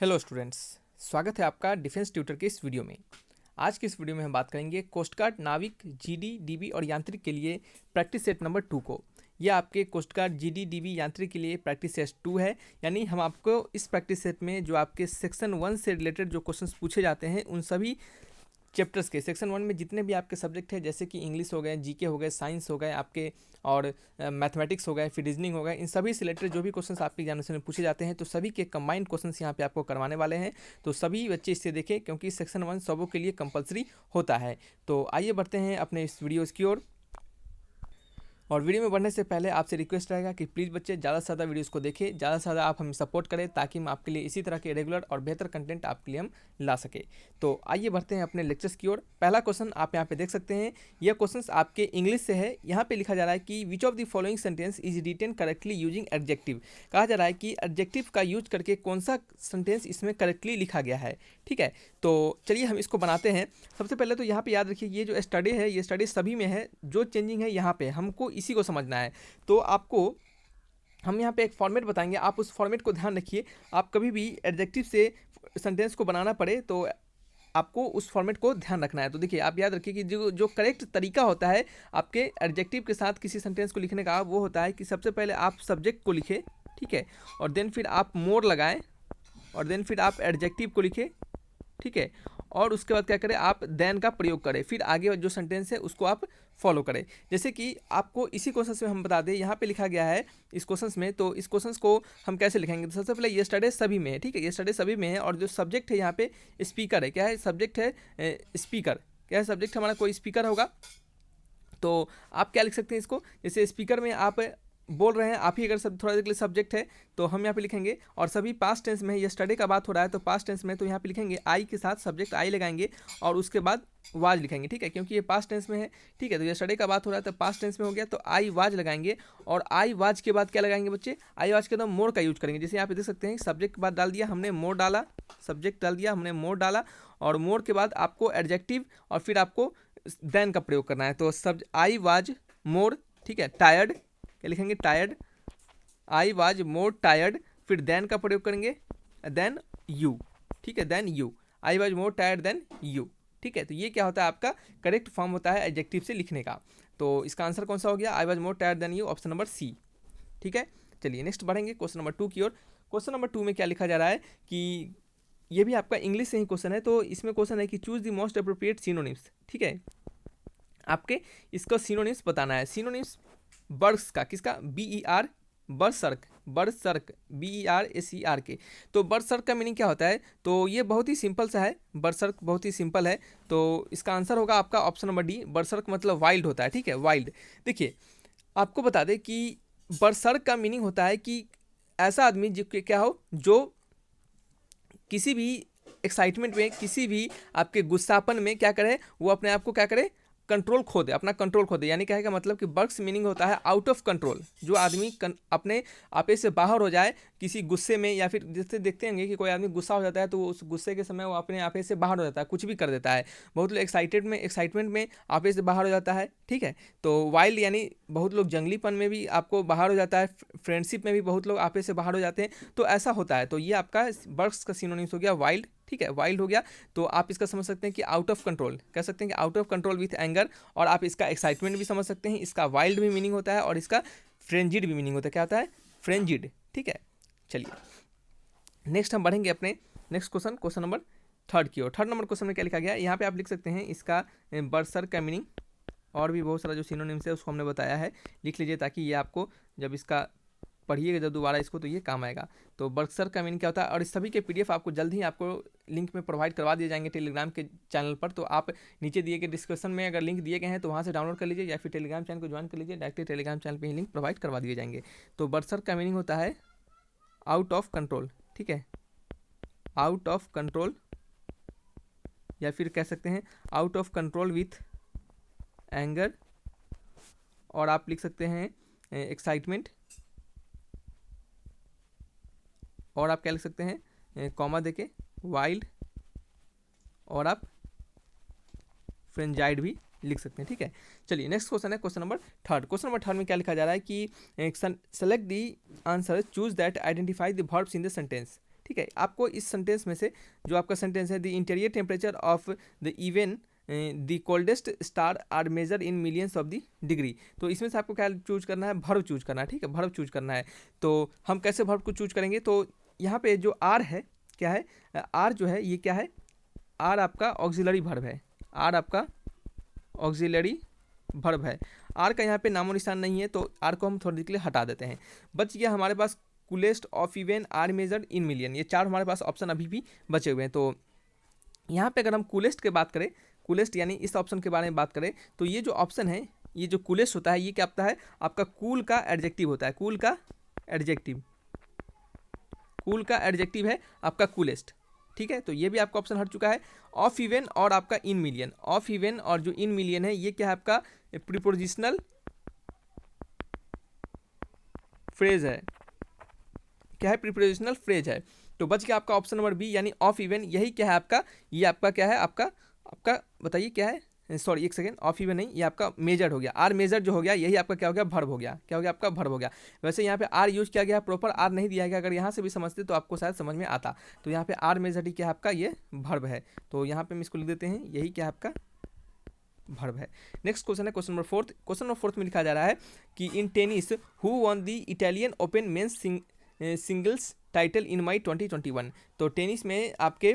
Hello students, स्वागत है आपका डिफेंस ट्यूटर के इस वीडियो में। आज की इस वीडियो में हम बात करेंगे कोस्ट गार्ड, नाविक, जीडी, डीबी और यांत्रिक के लिए प्रैक्टिस सेट नंबर 2 को। यह आपके कोस्ट गार्ड, जीडी, डीबी, यांत्रिक के लिए प्रैक्टिस सेट 2 है। यानी हम आपको इस प्रैक्टिस सेट में जो आपके सेक्शन 1 से रिलेटेड जो क्वेश्चंस पूछे जाते हैं उन सभी चैप्टर्स के सेक्शन 1 में जितने भी आपके सब्जेक्ट हैं, जैसे कि इंग्लिश हो गए, जीके हो गए, साइंस हो गए आपके, और मैथमेटिक्स हो गए, फिर रीजनिंग हो गए, इन सभी से रिलेटेड जो भी क्वेश्चंस आपके एग्जामिनेशन में पूछे जाते हैं तो सभी के कंबाइंड क्वेश्चंस यहाँ पे आपको करवाने वाले हैं। तो सभी बच्चे इससे देखें क्योंकि सेक्शन 1 सबों के लिए कंपलसरी होता है। तो आइए बढ़ते हैं अपने इस वीडियोज़ की ओर। और वीडियो में बढ़ने से पहले आपसे रिक्वेस्ट रहेगा कि प्लीज़ बच्चे ज़्यादा से ज़्यादा वीडियोज़ को देखें, ज़्यादा से ज़्यादा आप हमें सपोर्ट करें ताकि हम आपके लिए इसी तरह के रेगुलर और बेहतर कंटेंट आपके लिए हम ला सके। तो आइए बढ़ते हैं अपने लेक्चर्स की ओर। पहला क्वेश्चन आप यहाँ पे देख सकते हैं। यह क्वेश्चन आपके इंग्लिश से है। यहाँ पे लिखा जा रहा है कि which of the following sentence is written correctly using adjective. कहा जा रहा है कि एडजेक्टिव का यूज करके कौन सा सेंटेंस इसमें करेक्टली लिखा गया है। ठीक है, तो चलिए हम इसको बनाते हैं। सबसे पहले तो यहाँ पे याद रखिए, ये जो स्टडी है ये स्टडी सभी में है, जो चेंजिंग है यहाँ पे हमको इसी को समझना है। तो आपको हम यहाँ पे एक फॉर्मेट बताएंगे, आप उस फॉर्मेट को ध्यान रखिए। आप कभी भी एडजेक्टिव से सेंटेंस को बनाना पड़े तो आपको उस फॉर्मेट को ध्यान रखना है। तो देखिए, आप याद रखिए कि जो करेक्ट तरीका होता है आपके एडजेक्टिव के साथ किसी सेंटेंस को लिखने का, वो होता है कि सबसे पहले आप सब्जेक्ट को लिखें, ठीक है, और देन फिर आप मोर लगाएं, और देन फिर आप एडजेक्टिव को लिखें, ठीक है, और उसके बाद क्या करें, आप देन का प्रयोग करें, फिर आगे जो सेंटेंस है उसको आप फॉलो करें। जैसे कि आपको इसी क्वेश्चन में हम बता दें, यहाँ पे लिखा गया है इस क्वेश्चन में, तो इस क्वेश्चन को हम कैसे लिखेंगे। तो सबसे पहले यस्टरडे सभी में है, ठीक है, यस्टरडे सभी में है, और जो सब्जेक्ट है यहाँ पे स्पीकर है। क्या है सब्जेक्ट है? स्पीकर। क्या है सब्जेक्ट? हमारा कोई स्पीकर होगा। तो आप क्या लिख सकते हैं इसको, जैसे स्पीकर में आप बोल रहे हैं, आप ही अगर सब थोड़ा देर के लिए सब्जेक्ट है तो हम यहाँ पे लिखेंगे, और सभी पास्ट टेंस में है, यस्टरडे का बात हो रहा है तो पास्ट टेंस में, तो यहाँ पे लिखेंगे आई के साथ सब्जेक्ट आई लगाएंगे और उसके बाद वाज लिखेंगे, ठीक है, क्योंकि ये पास्ट टेंस में है। ठीक है, तो यस्टरडे का बात हो रहा है तो पास्ट टेंस में हो गया, तो आई वाज लगाएंगे, और आई वाज के बाद क्या लगाएंगे बच्चे? आई वाज के बाद मोर का यूज करेंगे। जैसे यहाँ पे देख सकते हैं, सब्जेक्ट के बाद डाल दिया हमने मोर डाला, सब्जेक्ट डाल दिया हमने मोर डाला, और मोर के बाद आपको एडजेक्टिव और फिर आपको देन का प्रयोग करना है। तो सब आई वाज मोर, ठीक है, टायर्ड, क्या लिखेंगे? Tired, I was more tired, फिर देन का प्रयोग करेंगे, देन यू, ठीक है, than you, I was more tired than you, ठीक है। तो ये क्या होता है, आपका करेक्ट फॉर्म होता है एडजेक्टिव से लिखने का। तो इसका आंसर कौन सा हो गया? I was more tired than you, option number C, ठीक है। चलिए नेक्स्ट बढ़ेंगे क्वेश्चन नंबर 2 की ओर। क्वेश्चन नंबर 2 में क्या लिखा जा रहा है कि ये भी आपका इंग्लिश से ही क्वेश्चन है। तो इसमें क्वेश्चन है कि choose the most appropriate synonyms, ठीक है, आपके इसको सिनोनिम्स बताना है। सिनोनिम्स बर्ड्स का, किसका? BER, बर्सर्क, बर्सर्क, BERSER के। तो बर्सर्क का मीनिंग क्या होता है? तो ये बहुत ही सिंपल सा है, बर्सर्क बहुत ही सिंपल है। तो इसका आंसर होगा आपका ऑप्शन नंबर डी, बर्सर्क मतलब वाइल्ड होता है, ठीक है, वाइल्ड। देखिए, आपको बता दें कि बर्सर्क का मीनिंग होता है कि ऐसा आदमी जो क्या हो, जो किसी भी एक्साइटमेंट में, किसी भी आपके गुस्सापन में क्या करे, वो अपने आप को क्या करे, कंट्रोल खो दे, अपना कंट्रोल खो दे। यानी क्या है का मतलब कि बर्क्स मीनिंग होता है आउट ऑफ कंट्रोल, जो आदमी अपने आपे से बाहर हो जाए किसी गुस्से में, या फिर जैसे देखते हैं कि कोई आदमी गुस्सा हो जाता है तो उस गुस्से के समय वो अपने आपे से बाहर हो जाता है, कुछ भी कर देता है। बहुत लोग एक्साइटमेंट में आपे से बाहर हो जाता है, ठीक है। तो वाइल्ड यानी बहुत लोग जंगलीपन में भी आपको बाहर हो जाता है, फ्रेंडशिप में भी बहुत लोग आपे से बाहर हो जाते हैं, तो ऐसा होता है। तो ये आपका बर्क्स का सिनोनिम्स हो गया वाइल्ड, ठीक है, वाइल्ड हो गया। तो आप इसका समझ सकते हैं कि आउट ऑफ कंट्रोल, कह सकते हैं कि out of control with anger, और आप इसका एक्साइटमेंट भी समझ सकते हैं, इसका वाइल्ड भी मीनिंग होता है और इसका फ्रेंजिड भी मीनिंग होता है। क्या होता है? फ्रेंजिड, ठीक है। चलिए नेक्स्ट हम बढ़ेंगे अपने नेक्स्ट क्वेश्चन, क्वेश्चन नंबर 3 की ओर। 3 नंबर क्वेश्चन में क्या लिखा गया है, यहाँ पे आप लिख सकते हैं इसका बर्सर्क का मीनिंग, और भी बहुत सारा जो सिनोनिम्स है उसको हमने बताया है, लिख लीजिए ताकि ये आपको जब इसका पढ़िएगा जब दोबारा इसको तो ये काम आएगा। तो बर्सर्क का मीनिंग क्या होता है, और इस सभी के PDF आपको जल्द ही आपको लिंक में प्रोवाइड करवा दिए जाएंगे टेलीग्राम के चैनल पर। तो आप नीचे दिए गए डिस्क्रिप्शन में अगर लिंक दिए गए हैं तो वहाँ से डाउनलोड कर लीजिए, या फिर टेलीग्राम चैनल को ज्वाइन कर लीजिए, डायरेक्टली टेलीग्राम चैनल पर ही लिंक प्रोवाइड करवा दिए जाएंगे। तो बर्सर्क का मीनिंग होता है आउट ऑफ कंट्रोल, ठीक है, आउट ऑफ कंट्रोल, या फिर कह सकते हैं out of control with anger, और आप लिख सकते हैं एक्साइटमेंट, और आप क्या लिख सकते हैं कॉमा देके वाइल्ड, और आप फ्रेंजाइड भी लिख सकते हैं, ठीक है। चलिए नेक्स्ट क्वेश्चन है क्वेश्चन नंबर 3। क्वेश्चन नंबर 3 में क्या लिखा जा रहा है कि select the answer, choose that identify the verbs in the sentence, ठीक है। आपको इस सेंटेंस में से जो आपका सेंटेंस है, the interior temperature of the even the coldest star are measure in millions of the degree, तो इसमें से आपको क्या चूज करना है, वर्ब चूज करना है, ठीक है, वर्ब चूज करना है। तो हम कैसे वर्ब को चूज करेंगे, तो यहाँ पे जो आर है क्या है, आर जो है ये क्या है, आर आपका ऑक्सिलरी वर्ब है, आर आपका ऑक्सिलरी वर्ब है। आर का यहाँ पे नामो निशान नहीं है, तो आर को हम थोड़ी देर के लिए हटा देते हैं। बच गया हमारे पास coolest of even are measured in million, ये चार हमारे पास ऑप्शन अभी भी बचे हुए हैं। तो यहाँ पे अगर हम कूलेस्ट की बात करें, कूलेस्ट यानी इस ऑप्शन के बारे में बात करें, तो ये जो ऑप्शन है, ये जो कूलेस्ट होता है, ये क्या होता है, आपका कूल का एडजेक्टिव होता है, कूल का एडजेक्टिव, कूल का एडजेक्टिव है आपका कूलेस्ट, ठीक है। तो ये भी आपका ऑप्शन हट चुका है। ऑफ इवन और आपका इन मिलियन, ऑफ इवन और जो इन मिलियन है, ये क्या है आपका प्रीपोजिशनल फ्रेज है, क्या है, प्रीपोजिशनल फ्रेज है। तो बच गया आपका ऑप्शन नंबर बी यानी ऑफ इवन, यही क्या है आपका, ये आपका क्या है, आपका बताइए क्या है, सॉरी एक सेकेंड, ऑफ इवन नहीं, ये आपका मेजर हो गया, आर मेजर जो हो गया, यही आपका क्या हो गया, वर्ब हो गया, क्या हो गया आपका वर्ब हो गया। वैसे यहाँ पे आर यूज किया गया, प्रॉपर आर नहीं दिया गया, अगर यहाँ से भी समझते तो आपको शायद समझ में आता। तो यहाँ पे आर मेजर ही क्या है आपका, ये वर्ब है। तो यहाँ पे हम इसको लिख देते हैं, यही क्या है आपका वर्ब है। नेक्स्ट क्वेश्चन है question number fourth. Question number fourth में लिखा जा रहा है कि in tennis who won the Italian Open men's singles title in May 2021। तो टेनिस में आपके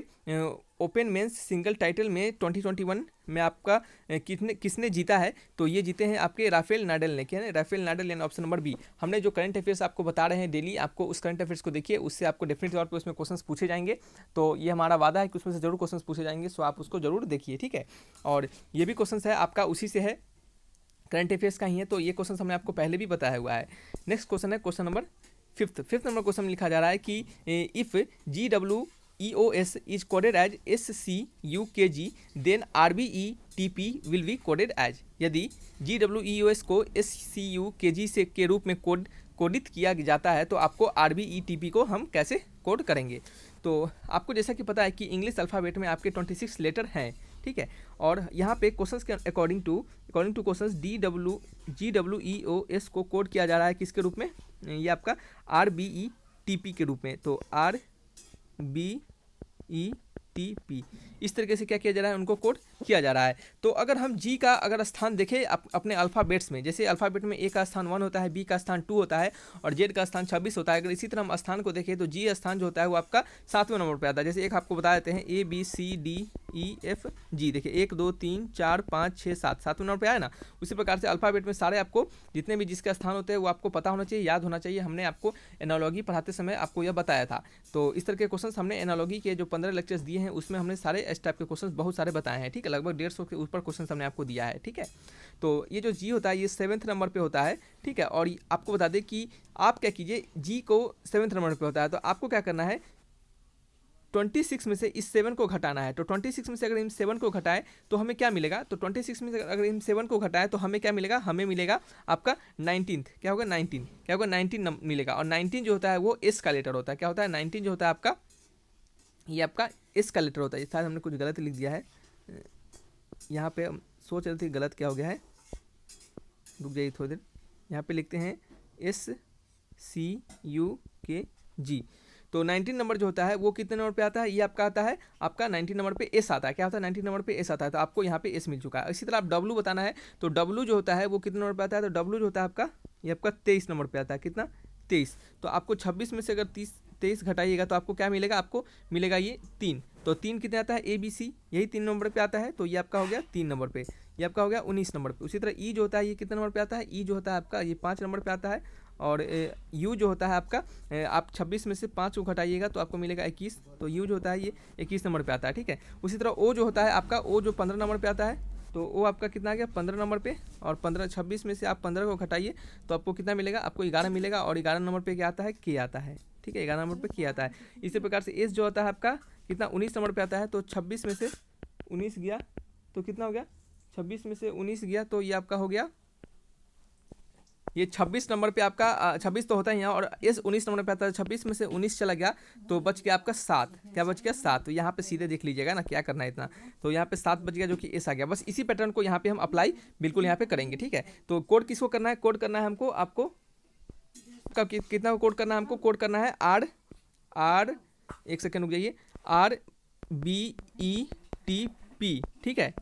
ओपन मेंस सिंगल टाइटल में 2021 में आपका किसने जीता है, तो ये जीते हैं आपके राफेल नाडल ने, क्या है, राफेल नाडल यानी ऑप्शन नंबर बी। हमने जो करंट अफेयर्स आपको बता रहे हैं डेली, आपको उस करंट अफेयर्स को देखिए, उससे आपको डेफिनेट तौर पर उसमें क्वेश्चंस पूछे जाएंगे। तो ये हमारा वादा है कि उसमें से जरूर क्वेश्चंस पूछे जाएंगे, सो आप उसको जरूर देखिए, ठीक है। और ये भी क्वेश्चन है आपका उसी से है, करंट अफेयर्स का ही है, तो ये क्वेश्चन हमने आपको पहले भी बताया हुआ है। नेक्स्ट क्वेश्चन है question number fifth number question लिखा जा रहा है कि if GWEOS is coded as SCUKG then RBETP will be coded as. यदि GWEOS को SCUKG से के रूप में कोडित किया जाता है तो आपको RBETP को हम कैसे कोड करेंगे। तो आपको जैसा कि पता है कि इंग्लिश अल्फ़ाबेट में आपके 26 लेटर हैं, ठीक है। और यहाँ पे क्वेश्चंस के अकॉर्डिंग टू क्वेश्चंस GWEOS को कोड किया जा रहा है किसके रूप में, ये आपका RBETP के रूप में। तो RBETP इस तरीके से क्या किया जा रहा है, उनको कोड किया जा रहा है। तो अगर हम जी का अगर स्थान देखें अपने अल्फ़ाबेट्स में, जैसे अल्फ़ाबेट में ए का स्थान 1 होता है, बी का स्थान 2 होता है और जेड का स्थान 26 होता है। अगर इसी तरह हम स्थान को देखें तो जी स्थान जो होता है वो आपका 7वें नंबर पर आता है। जैसे एक आपको बता देते हैं ABCDEFG, देखिए 1 2 3 4 5 6 7 7वें नंबर पर आया ना। उसी प्रकार से अल्फ़ाबेट में सारे आपको जितने भी जिसका स्थान होते हैं वो आपको पता होना चाहिए, याद होना चाहिए। हमने आपको एनालॉजी पढ़ाते समय आपको यह बताया था। तो इस तरह के क्वेश्चन हमने एनालॉजी के जो 15 लेक्चर्स दिए हैं उसमें हमने सारे इस टाइप के क्वेश्चन बहुत सारे बताए हैं, ठीक है। लगभग 150 के ऊपर क्वेश्चन हमने आपको दिया है, ठीक है। तो ये जो जी होता है ये 7वें नंबर पे होता है, ठीक है। और आपको बता दें कि आप क्या कीजिए, जी को 7वें नंबर पे होता है तो आपको क्या करना है, 26 में से इस 7 को घटाना है। तो 26 में से अगर हम 7 को घटाएं तो हमें क्या मिलेगा, तो 26 में से अगर हम 7 को घटाएं तो हमें क्या मिलेगा, हमें मिलेगा आपका 19th, क्या होगा 19, क्या होगा 19 मिलेगा। और 19 जो होता है वो एस का लेटर होता है, क्या होता है 19 जो होता है आपका, ये आपका एस का लेटर होता है। शायद हमने कुछ गलत लिख दिया है यहाँ पे, हम सोच रहे थे गलत क्या हो गया है, रुक जाइए थोड़ी देर। यहाँ पे लिखते हैं SCUKG। तो 19 नंबर जो होता है वो कितने नंबर पे आता है, ये आपका आता है आपका 19 नंबर पे एस आता है, क्या होता है 19 नंबर पे एस आता है। तो आपको यहाँ पे एस मिल चुका है। इसी तरह आप डब्लू बताना है तो डब्लू जो होता है वो कितने नंबर पे आता है, तो डब्लू जो होता है आपका, ये आपका 23 नंबर पे आता है, कितना 23। तो आपको 26 में से अगर 23 घटाइएगा तो आपको क्या मिलेगा, आपको मिलेगा ये 3। तो 3 कितने आता है, ABC, यही 3 नंबर पे आता है। तो ये आपका हो गया 3 नंबर पे, ये आपका हो गया 19 नंबर पे। उसी तरह ई जो होता है ये कितने नंबर पे आता है, ई जो होता है आपका ये 5 नंबर पे आता है। और यू जो होता है आपका, आप 26 में से 5 को घटाइएगा तो आपको मिलेगा 21। तो यू जो होता है ये 21 नंबर पे आता है, ठीक है। उसी तरह ओ जो होता है आपका, ओ जो 15 नंबर पे आता है, तो वो आपका कितना आ गया 15 नंबर पे। और 26 में से आप 15 को घटाइए तो आपको कितना मिलेगा, आपको 11 मिलेगा। और 11 नंबर पे क्या आता है, के आता है, ठीक है, 11 नंबर पे के आता है। इसी प्रकार से एस जो होता है आपका कितना 19 नंबर पे आता है। तो 26 में से 19 गया तो कितना हो गया, 26 में से 19 गया तो ये आपका हो गया, ये 26 नंबर पे आपका 26 तो होता ही है और एस 19 नंबर पे आता है। 26 में से 19 चला गया तो बच गया आपका 7, क्या बच गया 7। तो यहाँ पे सीधे देख लीजिएगा ना क्या करना है इतना, तो यहाँ पे 7 बच गया जो कि एस आ गया। बस इसी पैटर्न को यहाँ पे हम अप्लाई बिल्कुल यहाँ पे करेंगे, ठीक है। तो कोड किसको करना है, कोड करना है हमको, आपको कितना कोड करना है, हमको कोड करना है R एक सेकेंड रुक जाइए, RBETP, ठीक है।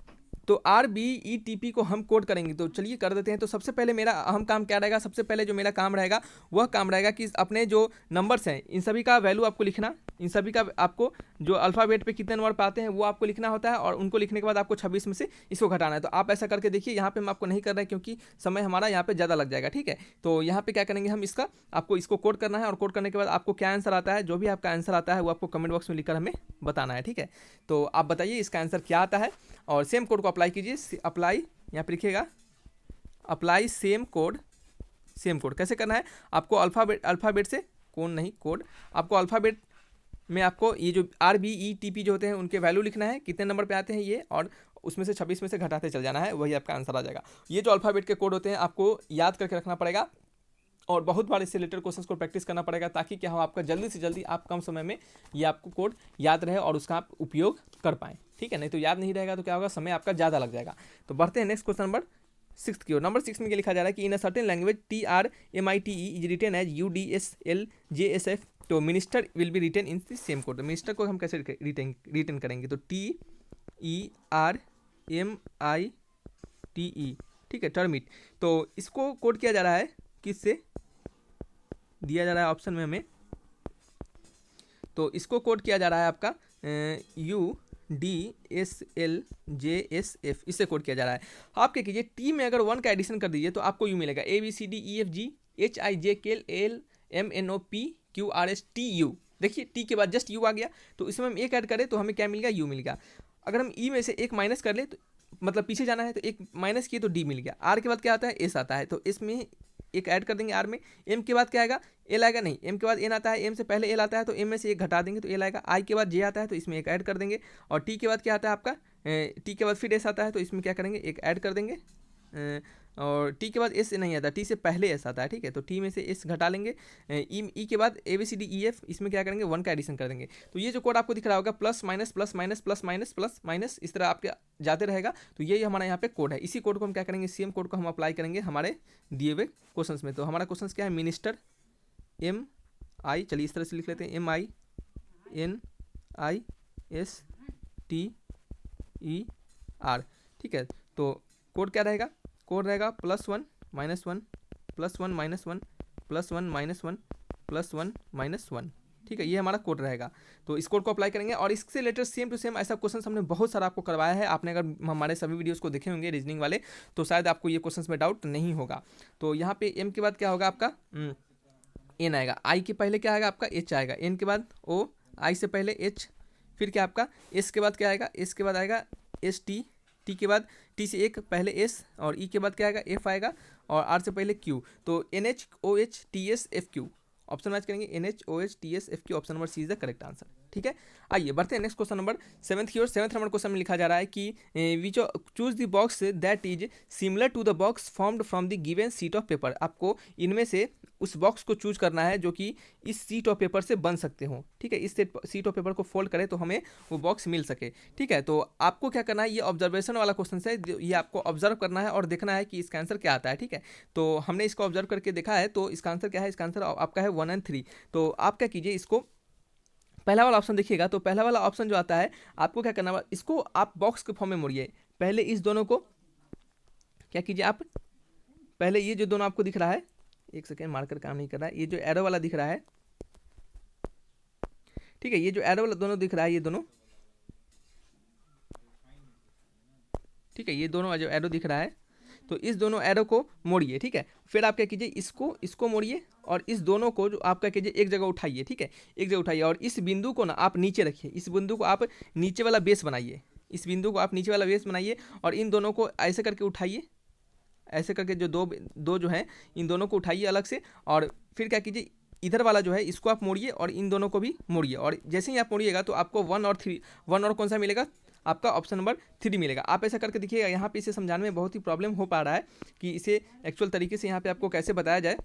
तो RBETP को हम कोड करेंगे, तो चलिए कर देते हैं। तो सबसे पहले मेरा अहम काम क्या रहेगा, सबसे पहले जो मेरा काम रहेगा वह काम रहेगा कि अपने जो नंबर्स हैं इन सभी का वैल्यू आपको लिखना, इन सभी का आपको जो अल्फ़ाबेट पे कितने नंबर पाते हैं वो आपको लिखना होता है, और उनको लिखने के बाद आपको 26 में से इसको घटाना है। तो आप ऐसा करके देखिए, यहाँ पे हम आपको नहीं कर रहे हैं क्योंकि समय हमारा यहाँ पे ज़्यादा लग जाएगा, ठीक है। तो यहाँ पे क्या करेंगे हम, इसका आपको इसको कोड करना है, और कोड करने के बाद आपको क्या आंसर आता है, जो भी आपका आंसर आता है वो आपको कमेंट बॉक्स में लिखकर हमें बताना है, ठीक है। तो आप बताइए इसका आंसर क्या आता है, और सेम कोड को अप्लाई कीजिए। अप्लाई यहाँ पे लिखिएगा, apply same code. Same code कैसे करना है, आपको अल्फ़ाबेट से कौन नहीं कोड, आपको अल्फ़ाबेट में आपको ये जो RBETP जो होते हैं उनके वैल्यू लिखना है, कितने नंबर पे आते हैं ये, और उसमें से 26 में से घटाते चल जाना है, वही आपका आंसर आ जाएगा। ये जो अल्फ़ाबेट के कोड होते हैं आपको याद करके रखना पड़ेगा, और बहुत बार इससे रिलेटेड क्वेश्चंस को प्रैक्टिस करना पड़ेगा, ताकि क्या हो आपका जल्दी से जल्दी आप कम समय में ये आपको कोड याद रहे और उसका आप उपयोग कर पाएँ, ठीक है। नहीं तो याद नहीं रहेगा तो क्या होगा, समय आपका ज़्यादा लग जाएगा। तो बढ़ते हैं नेक्स्ट क्वेश्चन नंबर 6 की ओर। नंबर 6 में क्या लिखा जा रहा है कि in a certain language TRMITE is written as UDSLJSF, तो minister will be written in the same code. तो मिनिस्टर को हम कैसे रिटेन करेंगे, तो TERMITE, ठीक है, टर्मिट। तो इसको कोड किया जा रहा है, किससे दिया जा रहा है ऑप्शन में हमें, तो इसको कोड किया जा रहा है आपका UDSLJSF, इससे कोड किया जा रहा है। आप क्या कीजिए, टी में अगर 1 का एडिशन कर दीजिए तो आपको यू मिलेगा, ABCDEFGHIJKLMNOPQRSTU। देखिए टी के बाद जस्ट यू आ गया, तो इसमें हम एक ऐड करें तो हमें क्या मिल गया, यू मिल गया। अगर हम ई में से एक माइनस कर ले, तो मतलब पीछे जाना है तो एक माइनस किए तो डी मिल गया। आर के बाद क्या आता है, एस आता है, तो इसमें एक ऐड कर देंगे आर में। एम के बाद क्या आएगा, एल आएगा, नहीं एम के बाद एन आता है, एम से पहले एल आता है तो एम में से एक घटा देंगे तो एल आएगा। आई के बाद जे आता है तो इसमें एक ऐड कर देंगे, और टी के बाद क्या आता है आपका, टी के बाद फिर एस आता है तो इसमें क्या करेंगे, एक ऐड कर देंगे, और टी के बाद एस नहीं आता, टी से पहले एस आता है, ठीक है। तो टी में से एस घटा लेंगे, ई के बाद ABCDEF, इसमें क्या करेंगे 1 का एडिशन कर देंगे। तो ये जो कोड आपको दिख रहा होगा plus minus plus minus plus minus plus minus, इस तरह आपके जाते रहेगा। तो ये हमारा यहाँ पे कोड है, इसी कोड को हम क्या करेंगे, सेम कोड को हम अप्लाई करेंगे हमारे दिए हुए क्वेश्चन में। तो हमारा क्वेश्चन क्या है, मिनिस्टर MI, चलिए इस तरह से लिख लेते हैं, MINISTER, ठीक है। तो कोड क्या रहेगा, कोड रहेगा +1 -1 +1 -1 +1 -1 +1 -1, ठीक है। ये हमारा कोड रहेगा। तो इस कोड को अप्लाई करेंगे, और इससे रिलेटेड सेम टू सेम ऐसा क्वेश्चन हमने बहुत सारा आपको करवाया है। आपने अगर हमारे सभी वीडियोस को देखे होंगे रीजनिंग वाले, तो शायद आपको ये क्वेश्चन में डाउट नहीं होगा। तो यहाँ पे एम के बाद क्या होगा आपका, एन आएगा, आई के पहले क्या आएगा आपका, एच आएगा, एन के बाद ओ, आई से पहले एच, फिर क्या आपका एस के बाद क्या आएगा, एस के बाद आएगा एस टी, टी के बाद टी से एक पहले एस, और ई के बाद क्या आएगा, एफ आएगा, और आर से पहले क्यू। तो NHOHTSFQ ऑप्शन मैच करेंगे, NHOHTSFQ, option number C is the correct answer, ठीक है। आइए बढ़ते हैं नेक्स्ट क्वेश्चन नंबर 7 की ओर। 7th नंबर क्वेश्चन में लिखा जा रहा है कि which choose the box that is similar to the box formed from the given sheet of paper. आपको इनमें से उस बॉक्स को चूज करना है जो कि इस सीट ऑफ पेपर से बन सकते हो, ठीक है। इस सीट ऑफ पेपर को फोल्ड करें तो हमें वो बॉक्स मिल सके, ठीक है। तो आपको क्या करना है, ये ऑब्जर्वेशन वाला क्वेश्चन है, ये आपको ऑब्जर्व करना है और देखना है कि इसका आंसर क्या आता है, ठीक है। तो हमने इसको ऑब्जर्व करके देखा है, तो इसका आंसर क्या है, इसका आंसर आपका है 1 और 3। तो आप क्या कीजिए, इसको पहला वाला ऑप्शन देखिएगा, तो पहला वाला ऑप्शन जो आता है आपको क्या करना है, इसको आप बॉक्स के फॉर्म में मोड़िए। पहले इस दोनों को क्या कीजिए, आप पहले ये जो दोनों आपको दिख रहा है, एक सेकेंड मार्कर काम नहीं कर रहा है, ये जो एरो वाला दिख रहा है, ठीक है, ये जो एरो वाला दोनों दिख रहा है, ये दोनों, ठीक है, ये दोनों जो एरो दिख रहा है, तो इस दोनों एरो को मोड़िए, ठीक है। फिर आप क्या कीजिए, इसको मोड़िए, और इस दोनों को जो आप क्या कीजिए, एक जगह उठाइए, ठीक है, एक जगह उठाइए, और इस बिंदु को ना आप नीचे रखिए, इस बिंदु को आप नीचे वाला बेस बनाइए, इस बिंदु को आप नीचे वाला बेस बनाइए, और इन दोनों को ऐसे करके उठाइए, ऐसे करके जो दो जो है इन दोनों को उठाइए अलग से, और फिर क्या कीजिए, इधर वाला जो है इसको आप मोड़िए, और इन दोनों को भी मोड़िए, और जैसे ही आप मोड़िएगा तो आपको 1 और 3, 1 और कौन सा मिलेगा, आपका ऑप्शन नंबर 3 मिलेगा। आप ऐसा करके देखिएगा, यहाँ पे इसे समझाने में बहुत ही प्रॉब्लम हो पा रहा है कि इसे एक्चुअल तरीके से यहाँ पे आपको कैसे बताया जाए।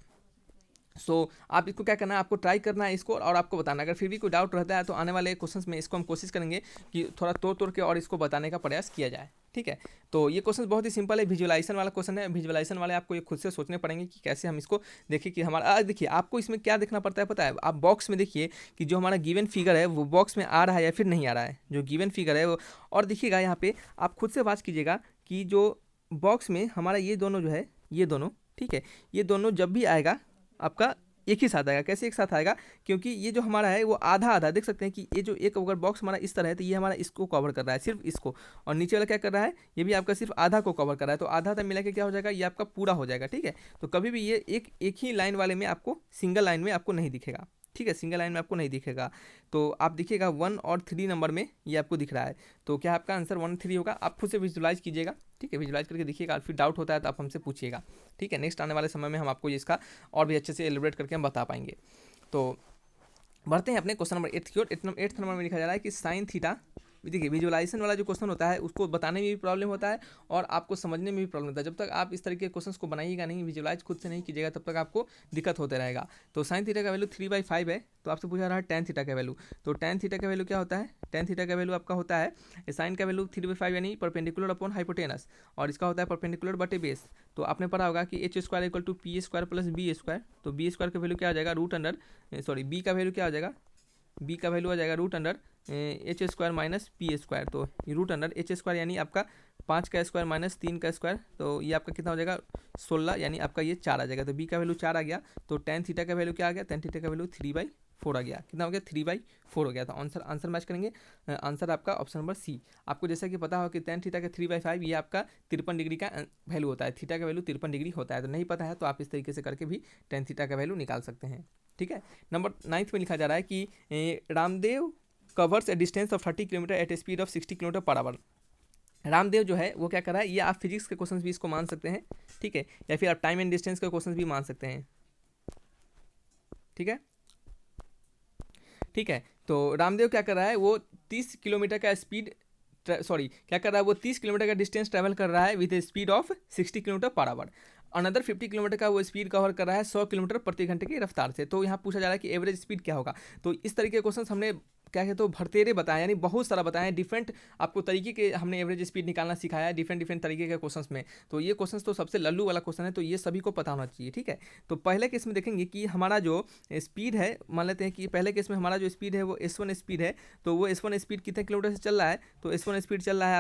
सो आप इसको क्या करना है, आपको ट्राई करना है इसको, और आपको बताना। अगर फिर भी कोई डाउट रहता है तो आने वाले क्वेश्चंस में इसको हम कोशिश करेंगे कि थोड़ा तोड़ के और इसको बताने का प्रयास किया जाए, ठीक है। तो ये क्वेश्चन बहुत ही सिंपल है, विजुअलाइजेशन वाला क्वेश्चन है। विजुअलाइजेशन वाले आपको ये खुद से सोचने पड़ेंगे कि कैसे हम इसको देखें कि हमारा देखिए आपको इसमें क्या देखना पड़ता है पता है, आप बॉक्स में देखिए कि जो हमारा गिवन फिगर है वो बॉक्स में आ रहा है या फिर नहीं आ रहा है, जो गिवन फिगर है वो। और देखिएगा यहाँ पे आप खुद से बात कीजिएगा कि जो बॉक्स में हमारा ये दोनों जो है, ये दोनों, ठीक है, ये दोनों जब भी आएगा आपका एक ही साथ आएगा। कैसे एक साथ आएगा, क्योंकि ये जो हमारा है वो आधा आधा, देख सकते हैं कि ये जो एक अगर बॉक्स हमारा इस तरह है तो ये हमारा इसको कवर कर रहा है, सिर्फ इसको, और नीचे वाला क्या कर रहा है, ये भी आपका सिर्फ आधा को कवर कर रहा है। तो आधा आधा मिला के क्या हो जाएगा, ये आपका पूरा हो जाएगा, ठीक है। तो कभी भी ये एक ही लाइन वाले में आपको, सिंगल लाइन में आपको नहीं दिखेगा, ठीक है, सिंगल लाइन में आपको नहीं दिखेगा। तो आप दिखेगा 1 और 3 नंबर में ये आपको दिख रहा है। तो क्या आपका आंसर 1 3 होगा। आप खुद से विजुलाइज कीजिएगा, ठीक है, विजुलाइज करके देखिएगा। फिर डाउट होता है तो आप हमसे पूछिएगा, ठीक है। नेक्स्ट आने वाले समय में हम आपको इसका और भी अच्छे से एलिब्रेट करके हम बता पाएंगे। तो बढ़ते हैं अपने क्वेश्चन नंबर 8 की ओर। 8 नंबर में लिखा जा रहा है कि साइन थीटा, देखिए विजुअलाइजेशन वाला जो क्वेश्चन होता है उसको बताने में भी प्रॉब्लम होता है और आपको समझने में भी प्रॉब्लम होता है। जब तक आप इस तरीके के क्वेश्चंस को बनाइएगा नहीं, विजुअलाइज खुद से नहीं कीजिएगा, तब तक आपको दिक्कत होते रहेगा। तो साइन थीटा का वैल्यू 3/5 है, तो आपसे पूछा रहा है टेन थीटा का वैल्यू। तो टेन थीटा का वैल्यू क्या होता है, टेन थीटा का वैल्यू आपका होता है साइन का वैल्यू 3/5 यानी परपेंडिकुलर अपॉन हाइपोटेनस, और इसका होता है परपेंडिकुलर बटे बेस। तो आपने पढ़ा होगा कि h² = p² + b²। तो b² का वैल्यू क्या हो जाएगा, b का वैल्यू क्या हो जाएगा, b का वैल्यू आ जाएगा h² - p²। तो h² यानी आपका 5 का स्क्वायर माइनस 3 का स्क्वायर, तो ये आपका कितना हो जाएगा 16, यानी आपका ये 4 आ जाएगा। तो b का वैल्यू 4 आ गया। तो टेन थीटा का वैल्यू क्या आ गया, टेन थीटा का वैल्यू 3/4 आ गया। कितना हो गया, 3/4 हो गया। तो आंसर मैच करेंगे, आंसर आपका ऑप्शन नंबर सी। आपको जैसा कि पता हो कि टेन थीटा का 3/5 ये आपका 53 डिग्री का वैल्यू होता है, थीटा का वैल्यू 53 डिग्री होता है। तो नहीं पता है तो आप इस तरीके से करके भी टेन थीटा का वैल्यू निकाल सकते हैं, ठीक है। नंबर 9 में लिखा जा रहा है कि Ramdev covers a distance of 30 kilometre at a speed of 60 km/h। Ramdev जो है वो क्या कर रहा है, ये आप फिजिक्स के क्वेश्चंस भी इसको मान सकते हैं, ठीक है, या फिर आप टाइम एंड डिस्टेंस के क्वेश्चंस भी मान सकते हैं, ठीक है, ठीक है। तो रामदेव क्या कर रहा है, वो 30 किलोमीटर का स्पीड, क्या कर रहा है, वो 30 किलोमीटर का डिस्टेंस ट्रैवल कर रहा है with A speed of 60 km/h। Another 50 kilometre का वो स्पीड कवर कर रहा है 100 किलोमीटर प्रति घंटे की रफ्तार से। तो यहाँ पूछा जा रहा है कि एवरेज स्पीड क्या होगा। तो इस तरीके के क्वेश्चन हमने क्या है तो भरतेरे बताए, यानी बहुत सारा बताए, डिफरेंट आपको तरीके के हमने एवरेज स्पीड निकालना सिखाया है डिफरेंट तरीके के क्वेश्चंस में। तो ये क्वेश्चंस तो सबसे लल्लू वाला क्वेश्चन है, तो ये सभी को पता होना चाहिए, ठीक है। तो पहले केस में देखेंगे कि हमारा जो स्पीड है, मान लेते हैं कि पहले केस में हमारा जो स्पीड है वो S1 स्पीड है। तो वो S1 स्पीड कितने किलोमीटर से चल रहा है, तो S1 स्पीड चल रहा है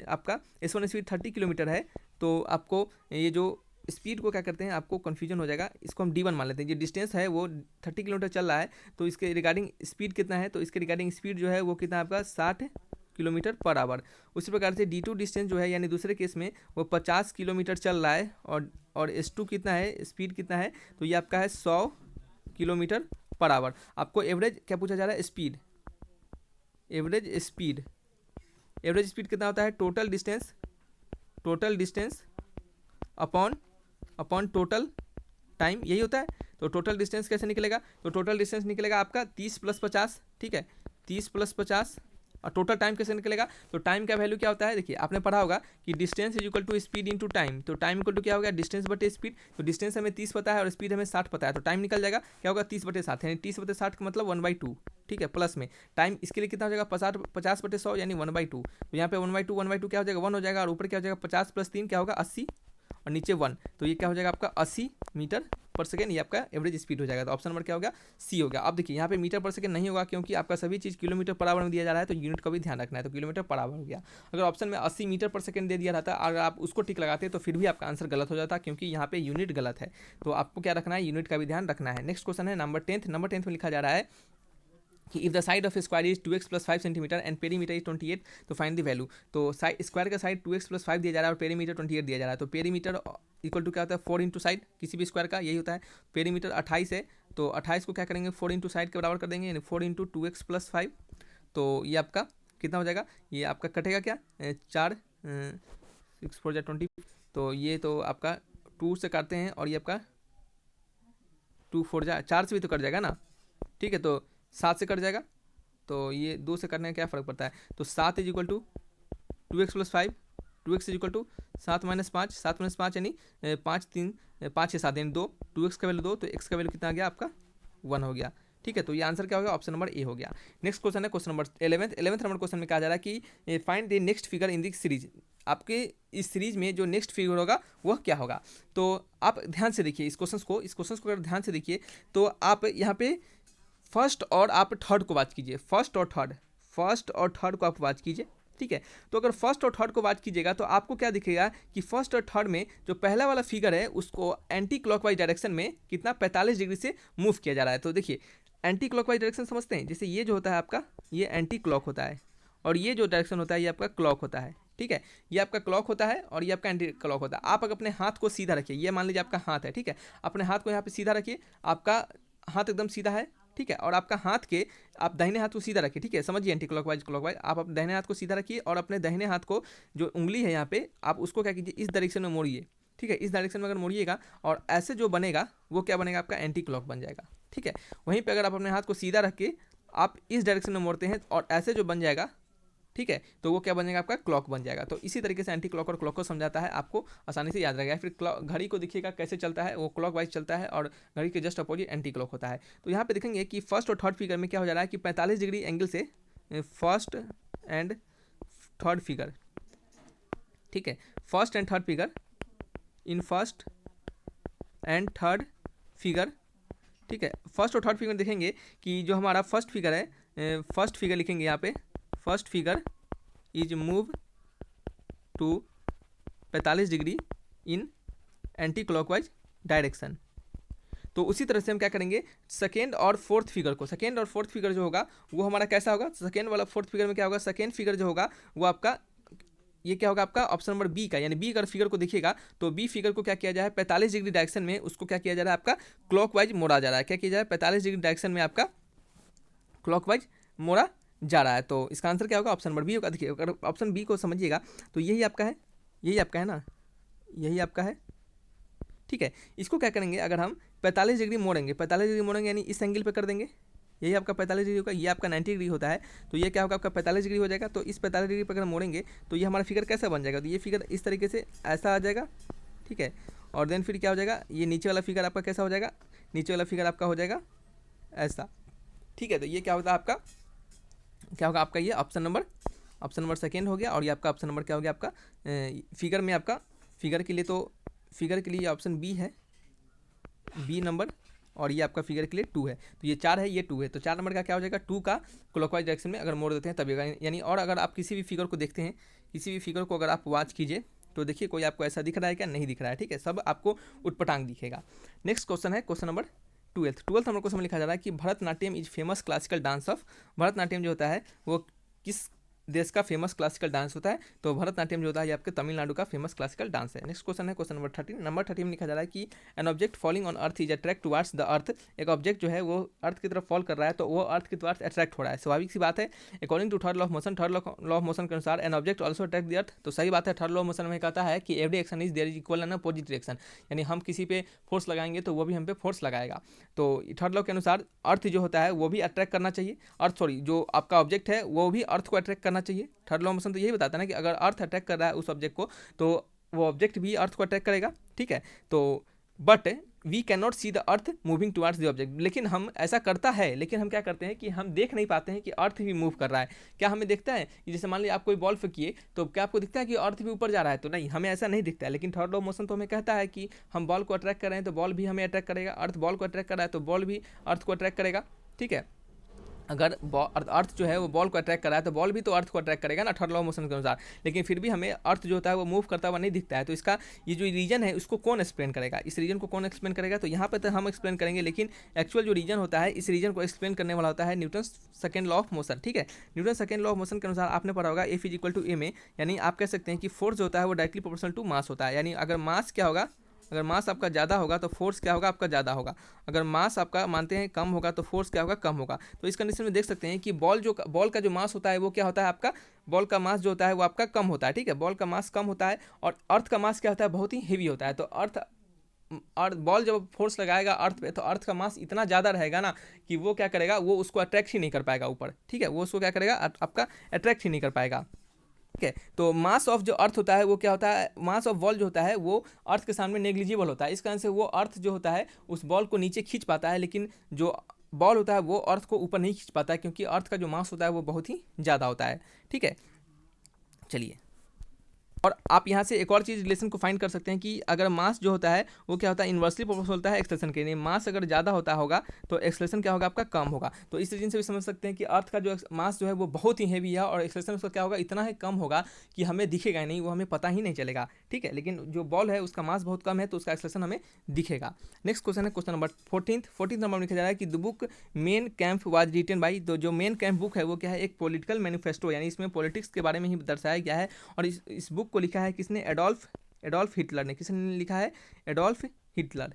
आपका S1 स्पीड 30 किलोमीटर है। तो आपको ये जो स्पीड को क्या करते हैं, आपको कन्फ्यूजन हो जाएगा, इसको हम D1 मान लेते हैं। जो डिस्टेंस है वो 30 किलोमीटर चल रहा है, तो इसके रिगार्डिंग स्पीड कितना है, तो इसके रिगार्डिंग स्पीड जो है वो कितना आपका 60 km/h। उसी प्रकार से D2 डिस्टेंस जो है, यानी दूसरे केस में वो 50 किलोमीटर चल रहा है, और S2 कितना है, स्पीड कितना है, तो ये आपका है 100 km/h। आपको एवरेज क्या पूछा जा रहा है, स्पीड, एवरेज स्पीड कितना होता है, total distance upon total time, यही होता है। तो टोटल डिस्टेंस कैसे निकलेगा, तो टोटल डिस्टेंस निकलेगा आपका 30 + 50, ठीक है, 30 + 50। और टोटल टाइम कैसे निकलेगा, तो टाइम का वैल्यू क्या होता है, देखिए आपने पढ़ा होगा कि डिस्टेंस = स्पीड × टाइम। तो टाइम = क्या होगा, डिस्टेंस बटे स्पीड। तो डिस्टेंस हमें 30 पता है और स्पीड हमें 60 पता है, तो टाइम निकल जाएगा क्या होगा 30/7, यानी 30/60 का मतलब 1/2, ठीक है। प्लस में टाइम इसके लिए कितना हो जाएगा 50/100 यानी 1/2। तो यहाँ पे 1/2 क्या हो जाएगा 1 हो जाएगा, और ऊपर क्या हो जाएगा 50 + 3 क्या होगा 80, और नीचे 1। तो ये क्या हो जाएगा आपका 80 मीटर/सेकेंड, ये आपका एवरेज स्पीड हो जाएगा। तो ऑप्शन नंबर क्या हो गया, सी हो गया। अब देखिए यहाँ पे मीटर/सेकेंड नहीं होगा, क्योंकि आपका सभी चीज़ किलोमीटर/आवर में दिया जा रहा है, तो यूनिट का भी ध्यान रखना है। तो किलोमीटर/आवर हो गया। अगर ऑप्शन में 80 मीटर/सेकेंड दे दिया रहता, अगर आप उसको टिक लगाते तो फिर भी आपका आंसर गलत हो जाता, क्योंकि यहाँ पे यूनिट गलत है। तो आपको क्या रखना है, यूनिट का भी ध्यान रखना है। नेक्स्ट क्वेश्चन है नंबर 10 में लिखा जा रहा है कि if the side of square is 2x + 5 centimetre and perimeter is 28, तो फाइंड द वैल्यू। तो स्क्वायर का साइड 2x + 5 दिया जा रहा है और पेरीमीटर 28 दिया जा रहा है। तो पेरीमीटर = क्या होता है 4 × साइड, किसी भी स्क्वायर का यही होता है। पेरीमीटर 28 है, तो 28 को क्या करेंगे 4 × साइड के बराबर कर देंगे, यानी 4 × 2x + 5। तो ये आपका कितना हो जाएगा, ये आपका कटेगा क्या 4 6 4 20। तो ये तो आपका 2 से काटते हैं, और ये आपका 2 4 4 से भी तो कट जाएगा ना, ठीक है। तो 7 से कट जाएगा, तो ये 2 से करने का क्या फ़र्क पड़ता है। तो 7 = 2x + 5, 2x = 7 - 5, 7 - 5 यानी 5 3 5 6 7 यानी 2, 2x का वैल्यू 2, तो x का वैल्यू कितना आ गया आपका 1 हो गया, ठीक है। तो ये आंसर क्या हो गया, ऑप्शन नंबर ए हो गया। नेक्स्ट क्वेश्चन है क्वेश्चन नंबर 11 नंबर क्वेश्चन में कहा जा रहा है कि find the next figure in the series. आपके इस सीरीज में जो नेक्स्ट फिगर होगा वह क्या होगा। तो आप ध्यान से देखिए इस क्वेश्चन को अगर ध्यान से देखिए तो आप यहाँ पे फर्स्ट और आप थर्ड को बात कीजिए, फर्स्ट और थर्ड को आप बात कीजिए, ठीक है। तो अगर फर्स्ट और थर्ड को बात कीजिएगा तो आपको क्या दिखेगा कि फर्स्ट और थर्ड में जो पहला वाला फिगर है उसको एंटी क्लॉकवाइज डायरेक्शन में कितना 45 डिग्री से मूव किया जा रहा है। तो देखिए एंटी क्लॉकवाइज डायरेक्शन समझते हैं, जैसे ये जो होता है आपका ये एंटी क्लॉक होता है और ये जो डायरेक्शन होता है ये आपका क्लॉक होता है, ठीक है। ये आपका क्लॉक होता है और ये आपका एंटी क्लॉक होता है। आप अगर अपने हाथ को सीधा रखिए, ये मान लीजिए आपका हाथ है, ठीक है, अपने हाथ को यहाँ पे सीधा रखिए, आपका हाथ एकदम सीधा है, ठीक है, और आपका हाथ के आप दाहिने हाथ को सीधा रखिए, ठीक है, समझिए एंटी क्लॉकवाइज क्लॉकवाइज, आप अपने दाहिने हाथ को सीधा रखिए और अपने दाहिने हाथ को जो उंगली है यहाँ पे आप उसको क्या कीजिए इस डायरेक्शन में मोड़िए, ठीक है, इस डायरेक्शन में अगर मोड़िएगा और ऐसे जो बनेगा वो क्या बनेगा आपका एंटी क्लॉक बन जाएगा, ठीक है। वहीं पे अगर आप अपने हाथ को सीधा रख के आप इस डायरेक्शन में मोड़ते हैं और ऐसे जो बन जाएगा, ठीक है, तो वो क्या बन जाएगा आपका क्लॉक बन जाएगा। तो इसी तरीके से एंटी क्लॉक और क्लॉक को समझाता है, आपको आसानी से याद रहेगा। फिर घड़ी को देखिएगा कैसे चलता है, वो क्लॉक वाइज चलता है और घड़ी के जस्ट अपोजिट एंटी क्लॉक होता है। तो यहाँ पे देखेंगे कि फर्स्ट और थर्ड फिगर में क्या हो जा रहा है कि 45 डिग्री एंगल से फर्स्ट एंड थर्ड फिगर, ठीक है, first and third figure in first and third figure, ठीक है। फर्स्ट और थर्ड फिगर देखेंगे कि जो हमारा फर्स्ट फिगर है, फर्स्ट फिगर लिखेंगे यहाँ पे, first figure is move to 45 degree in anti clockwise direction. तो उसी तरह से हम क्या करेंगे सेकेंड और फोर्थ फिगर जो होगा वो हमारा कैसा होगा, सेकेंड वाला फोर्थ फिगर में क्या होगा, सेकेंड फिगर जो होगा वो आपका ये क्या होगा आपका ऑप्शन नंबर बी का, यानी बी अगर फिगर को देखिएगा तो बी फिगर को क्या किया जाए 45 डिग्री डायरेक्शन में उसको क्या किया जा रहा है आपका क्लॉकवाइज मोड़ा जा रहा है, क्या किया जा रहा है 45 डिग्री डायरेक्शन में आपका क्लॉकवाइज मोड़ा जा रहा है। तो इसका आंसर क्या होगा ऑप्शन नंबर बी होगा। देखिए अगर ऑप्शन बी को समझिएगा तो यही आपका है ना, यही आपका है, ठीक है। इसको क्या करेंगे अगर हम 45 डिग्री मोड़ेंगे यानी इस एंगल पे कर देंगे, यही आपका 45 डिग्री होगा, ये आपका 90 डिग्री होता है, तो ये क्या होगा आपका 45 डिग्री हो जाएगा। तो इस 45 डिग्री पर अगर मोड़ेंगे तो ये हमारा फिगर कैसा बन जाएगा, तो ये फिगर इस तरीके से ऐसा आ जाएगा, ठीक है। और देन फिर क्या हो जाएगा, ये नीचे वाला फिगर आपका कैसा हो जाएगा, नीचे वाला फिगर आपका हो जाएगा ऐसा, ठीक है। तो ये क्या होता है आपका, क्या होगा आपका ये ऑप्शन नंबर सेकेंड हो गया और ये आपका ऑप्शन नंबर क्या हो गया आपका फिगर में आपका फिगर के लिए ऑप्शन बी है, बी नंबर, और ये आपका फिगर के लिए 2 है। तो ये 4 है, ये 2 है, तो 4 नंबर का क्या हो जाएगा 2 का क्लॉकवाइज डायरेक्शन में अगर मोड़ देते हैं तभी होगा। यानी और अगर आप किसी भी फिगर को देखते हैं, किसी भी फिगर को अगर आप वॉच कीजिए तो देखिए कोई आपको ऐसा दिख रहा है क्या, नहीं दिख रहा है, ठीक है, सब आपको उटपटांग दिखेगा। नेक्स्ट क्वेश्चन है question number 12th number question में लिखा जा रहा है कि Bharatanatyam is famous classical dance of, Bharatanatyam जो होता है वो किस देश का फेमस क्लासिकल डांस होता है, तो भरतनाट्यम जो होता है ये आपके तमिलनाडु का फेमस क्लासिकल डांस है। नेक्स्ट क्वेश्चन है क्वेश्चन नंबर 13 में लिखा जा रहा है कि an object falling on earth is attract towards the earth, एक ऑब्जेक्ट जो है वो अर्थ की तरफ फॉल कर रहा है तो वो अर्थ की तरफ अट्रैक्ट हो रहा है, स्वाभाविक सी बात है। According to third law of motion, third law of motion के अनुसार an object also attract the earth, तो सही बात है। थर्ड लॉ ऑफ मोशन में कहता है कि every action is there is equal and opposite reaction, यानी हम किसी पे फोर्स लगाएंगे तो वो भी हम पे फोर्स लगाएगा। तो थर्ड लॉ के अनुसार अर्थ जो होता है वो भी अट्रैक्ट करना चाहिए, जो आपका ऑब्जेक्ट है वो भी अर्थ को अट्रैक्ट करना चाहिए। थर्ड लॉ मोशन तो यही बताता है ना कि अगर अर्थ अट्रैक्ट कर रहा है उस ऑब्जेक्ट को तो वो ऑब्जेक्ट भी अर्थ को अट्रैक्ट करेगा, ठीक है। तो but we can not see the earth moving towards the object, लेकिन हम ऐसा करता है, लेकिन हम क्या करते हैं कि हम देख नहीं पाते हैं कि अर्थ भी मूव कर रहा है। क्या हमें दिखता है कि जैसे मान लीजिए आप कोई बॉल फेंकिए तो क्या आपको दिखता है कि अर्थ भी ऊपर जा रहा है, तो नहीं, हमें ऐसा नहीं दिखता है। लेकिन थर्ड लॉ मोशन तो हमें कहता है कि हम बॉल को अट्रैक्ट कर रहे हैं तो बॉल भी हमें अट्रैक्ट करेगा, अर्थ बॉल को अट्रैक्ट कर रहा है तो बॉल भी अर्थ को अट्रैक्ट करेगा, ठीक है। अगर अर्थ जो है वो बॉल को अट्रैक्ट कर रहा है तो बॉल भी तो अर्थ को अट्रैक्ट करेगा ना थर्ड लॉ ऑफ मोशन के अनुसार, लेकिन फिर भी हमें अर्थ जो होता है वो मूव करता हुआ नहीं दिखता है। तो इसका ये जो रीजन है उसको कौन एक्सप्लेन करेगा, इस रीजन को कौन एक्सप्लेन करेगा, तो यहाँ पे तो हम एक्सप्लेन करेंगे, लेकिन एक्चुअल जो रीजन होता है इस रीजन को एक्सप्लेन करने वाला होता है Newton second law of motion, ठीक है। Newton second law of motion के अनुसार आपने पढ़ा होगा एफ इज इक्वल टू ए में, यानी आप कह सकते हैं कि फोर्स जो होता है वो डायरेक्टली प्रोपोर्शनल टू मास होता है, यानी अगर मास क्या होगा, अगर मास आपका ज़्यादा होगा तो फोर्स क्या होगा आपका ज़्यादा होगा, अगर मास आपका मानते हैं कम होगा तो फोर्स क्या होगा कम होगा। तो इस कंडीशन में देख सकते हैं कि बॉल का जो मास होता है वो क्या होता है आपका, बॉल का मास जो होता है वो आपका कम होता है, ठीक है, बॉल का मास कम होता है, और अर्थ का मास क्या होता है बहुत ही हेवी होता है। तो बॉल जब फोर्स लगाएगा अर्थ पे तो अर्थ का मास इतना ज़्यादा रहेगा ना कि वो क्या करेगा, वो उसको अट्रैक्ट ही नहीं कर पाएगा ऊपर, ठीक है, वो उसको क्या करेगा आपका अट्रैक्ट ही नहीं कर पाएगा, ठीक है। तो मास ऑफ जो अर्थ होता है वो क्या होता है, मास ऑफ बॉल जो होता है वो अर्थ के सामने नेग्लिजिबल होता है, इस कारण से वो अर्थ जो होता है उस बॉल को नीचे खींच पाता है, लेकिन जो बॉल होता है वो अर्थ को ऊपर नहीं खींच पाता है, क्योंकि अर्थ का जो मास होता है वो बहुत ही ज़्यादा होता है, ठीक है। चलिए और आप यहाँ से एक और चीज़ रिलेशन को फाइंड कर सकते हैं कि अगर मास जो होता है वो क्या होता है, इन्वर्सली प्रोपोर्शनल होता है एक्सलेशन के, यानी मास अगर ज़्यादा होगा तो एक्सलेशन क्या होगा आपका कम होगा। तो इस रीजन से भी समझ सकते हैं कि अर्थ का जो मास जो है वो बहुत ही हैवी है और एक्सलेशन उसका क्या होगा, इतना है कम होगा कि हमें दिखेगा ही नहीं, वो हमें पता ही नहीं चलेगा, ठीक है। लेकिन जो बॉल है उसका मास बहुत कम है तो उसका एक्सलेशन हमें दिखेगा। नेक्स्ट क्वेश्चन है क्वेश्चन नंबर 14 नंबर में लिखा जा रहा है कि the book Mein Kampf was written by, तो जो मेन कैंप बुक है वो क्या है, एक पॉलिटिकल मैनिफेस्टो, यानी इसमें पॉलिटिक्स के बारे में ही दर्शाया गया है। और इस बुक को लिखा है किसने, एडोल्फ हिटलर ने। किसने लिखा है, एडोल्फ हिटलर,